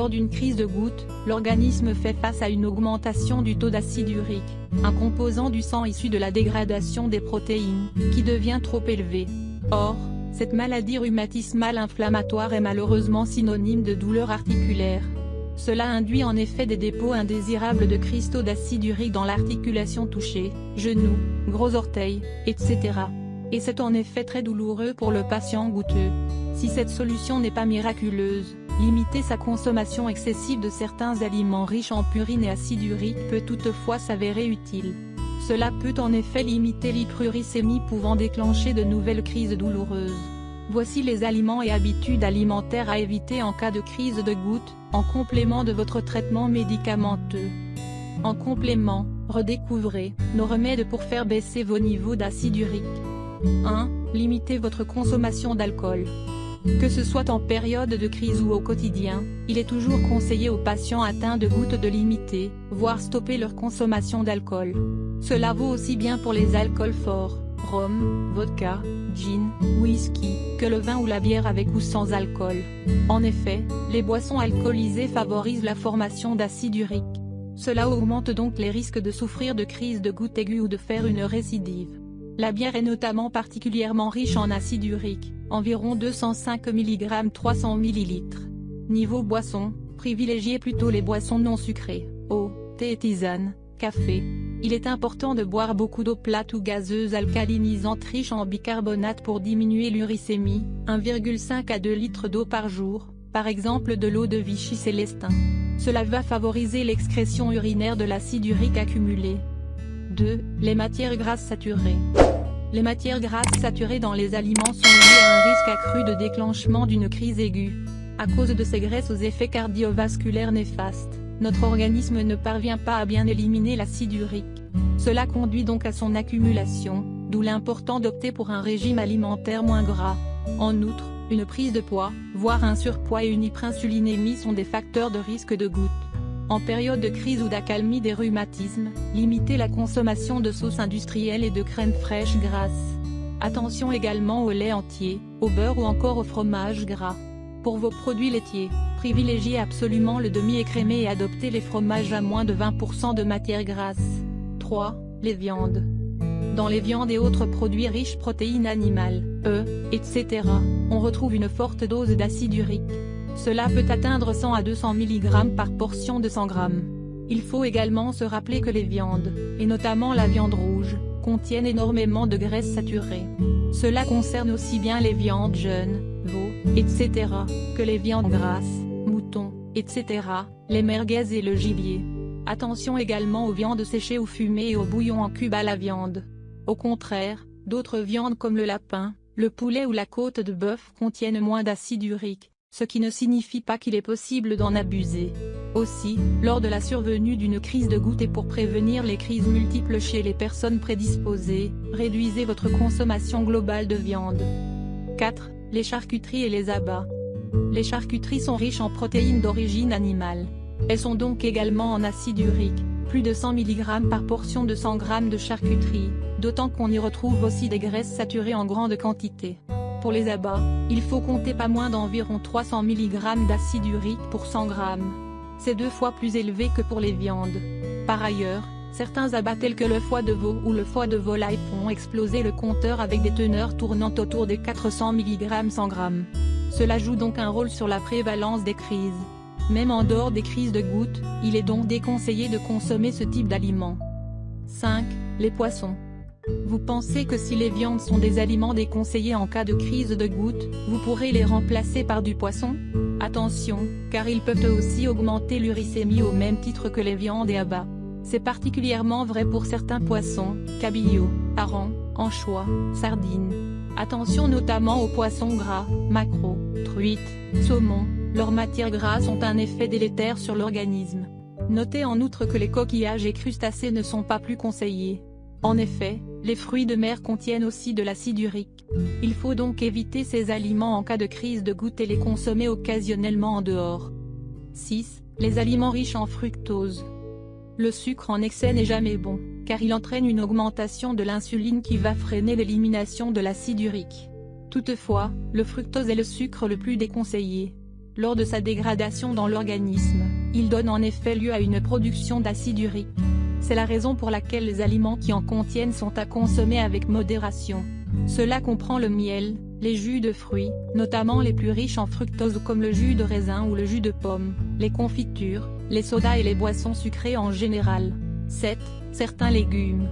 Lors d'une crise de goutte, l'organisme fait face à une augmentation du taux d'acide urique, un composant du sang issu de la dégradation des protéines, qui devient trop élevé. Or, cette maladie rhumatismale inflammatoire est malheureusement synonyme de douleur articulaire. Cela induit en effet des dépôts indésirables de cristaux d'acide urique dans l'articulation touchée, genoux, gros orteils, etc. Et c'est en effet très douloureux pour le patient goutteux. Si cette solution n'est pas miraculeuse, limiter sa consommation excessive de certains aliments riches en purine et acide urique peut toutefois s'avérer utile. Cela peut en effet limiter l'hyperuricémie pouvant déclencher de nouvelles crises douloureuses. Voici les aliments et habitudes alimentaires à éviter en cas de crise de goutte, en complément de votre traitement médicamenteux. En complément, redécouvrez nos remèdes pour faire baisser vos niveaux d'acide urique. 1. Limitez votre consommation d'alcool. Que ce soit en période de crise ou au quotidien, il est toujours conseillé aux patients atteints de goutte de limiter, voire stopper leur consommation d'alcool. Cela vaut aussi bien pour les alcools forts, rhum, vodka, gin, whisky, que le vin ou la bière avec ou sans alcool. En effet, les boissons alcoolisées favorisent la formation d'acide urique. Cela augmente donc les risques de souffrir de crise de goutte aiguë ou de faire une récidive. La bière est notamment particulièrement riche en acide urique, environ 205 mg 300 ml. Niveau boisson, privilégiez plutôt les boissons non sucrées, eau, thé et tisane, café. Il est important de boire beaucoup d'eau plate ou gazeuse alcalinisante riche en bicarbonate pour diminuer l'uricémie, 1,5 à 2 litres d'eau par jour, par exemple de l'eau de Vichy Célestin. Cela va favoriser l'excrétion urinaire de l'acide urique accumulé. 2. Les matières grasses saturées. Les matières grasses saturées dans les aliments sont liées à un risque accru de déclenchement d'une crise aiguë. À cause de ces graisses aux effets cardiovasculaires néfastes, notre organisme ne parvient pas à bien éliminer l'acide urique. Cela conduit donc à son accumulation, d'où l'important d'opter pour un régime alimentaire moins gras. En outre, une prise de poids, voire un surpoids et une hyperinsulinémie sont des facteurs de risque de goutte. En période de crise ou d'accalmie des rhumatismes, limitez la consommation de sauces industrielles et de crème fraîche grasse. Attention également au lait entier, au beurre ou encore au fromage gras. Pour vos produits laitiers, privilégiez absolument le demi-écrémé et adoptez les fromages à moins de 20% de matière grasse. 3. Les viandes. Dans les viandes et autres produits riches protéines animales, etc., on retrouve une forte dose d'acide urique. Cela peut atteindre 100 à 200 mg par portion de 100 g. Il faut également se rappeler que les viandes, et notamment la viande rouge, contiennent énormément de graisses saturées. Cela concerne aussi bien les viandes jeunes, veaux, etc., que les viandes grasses, moutons, etc., les merguez et le gibier. Attention également aux viandes séchées ou fumées et aux bouillons en cubes à la viande. Au contraire, d'autres viandes comme le lapin, le poulet ou la côte de bœuf contiennent moins d'acide urique, ce qui ne signifie pas qu'il est possible d'en abuser. Aussi, lors de la survenue d'une crise de goutte et pour prévenir les crises multiples chez les personnes prédisposées, réduisez votre consommation globale de viande. 4. Les charcuteries et les abats. Les charcuteries sont riches en protéines d'origine animale. Elles sont donc également en acide urique, plus de 100 mg par portion de 100 g de charcuterie, d'autant qu'on y retrouve aussi des graisses saturées en grande quantité. Pour les abats, il faut compter pas moins d'environ 300 mg d'acide urique pour 100 g. C'est 2 fois plus élevé que pour les viandes. Par ailleurs, certains abats tels que le foie de veau ou le foie de volaille font exploser le compteur avec des teneurs tournant autour des 400 mg 100 g. Cela joue donc un rôle sur la prévalence des crises. Même en dehors des crises de goutte, il est donc déconseillé de consommer ce type d'aliments. 5. Les poissons. Vous pensez que si les viandes sont des aliments déconseillés en cas de crise de goutte, vous pourrez les remplacer par du poisson? Attention, car ils peuvent eux aussi augmenter l'uricémie au même titre que les viandes et abats. C'est particulièrement vrai pour certains poissons, cabillaud, harengs, anchois, sardines. Attention notamment aux poissons gras, maquereaux, truites, saumons, leurs matières grasses ont un effet délétère sur l'organisme. Notez en outre que les coquillages et crustacés ne sont pas plus conseillés. En effet, les fruits de mer contiennent aussi de l'acide urique. Il faut donc éviter ces aliments en cas de crise de goutte et les consommer occasionnellement en dehors. 6. Les aliments riches en fructose. Le sucre en excès n'est jamais bon, car il entraîne une augmentation de l'insuline qui va freiner l'élimination de l'acide urique. Toutefois, le fructose est le sucre le plus déconseillé. Lors de sa dégradation dans l'organisme, il donne en effet lieu à une production d'acide urique. C'est la raison pour laquelle les aliments qui en contiennent sont à consommer avec modération. Cela comprend le miel, les jus de fruits, notamment les plus riches en fructose comme le jus de raisin ou le jus de pomme, les confitures, les sodas et les boissons sucrées en général. 7. Certains légumes.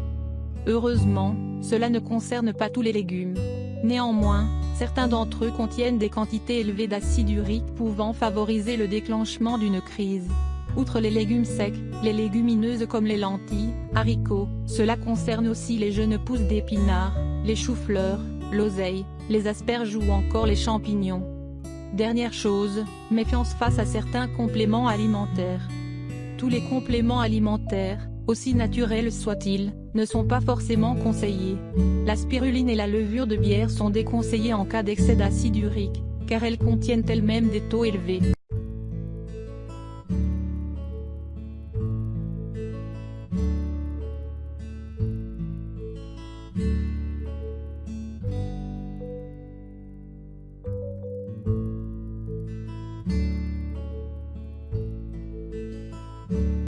Heureusement, cela ne concerne pas tous les légumes. Néanmoins, certains d'entre eux contiennent des quantités élevées d'acide urique pouvant favoriser le déclenchement d'une crise. Outre les légumes secs, les légumineuses comme les lentilles, haricots, cela concerne aussi les jeunes pousses d'épinards, les choux-fleurs, l'oseille, les asperges ou encore les champignons. Dernière chose, méfiance face à certains compléments alimentaires. Tous les compléments alimentaires, aussi naturels soient-ils, ne sont pas forcément conseillés. La spiruline et la levure de bière sont déconseillées en cas d'excès d'acide urique, car elles contiennent elles-mêmes des taux élevés.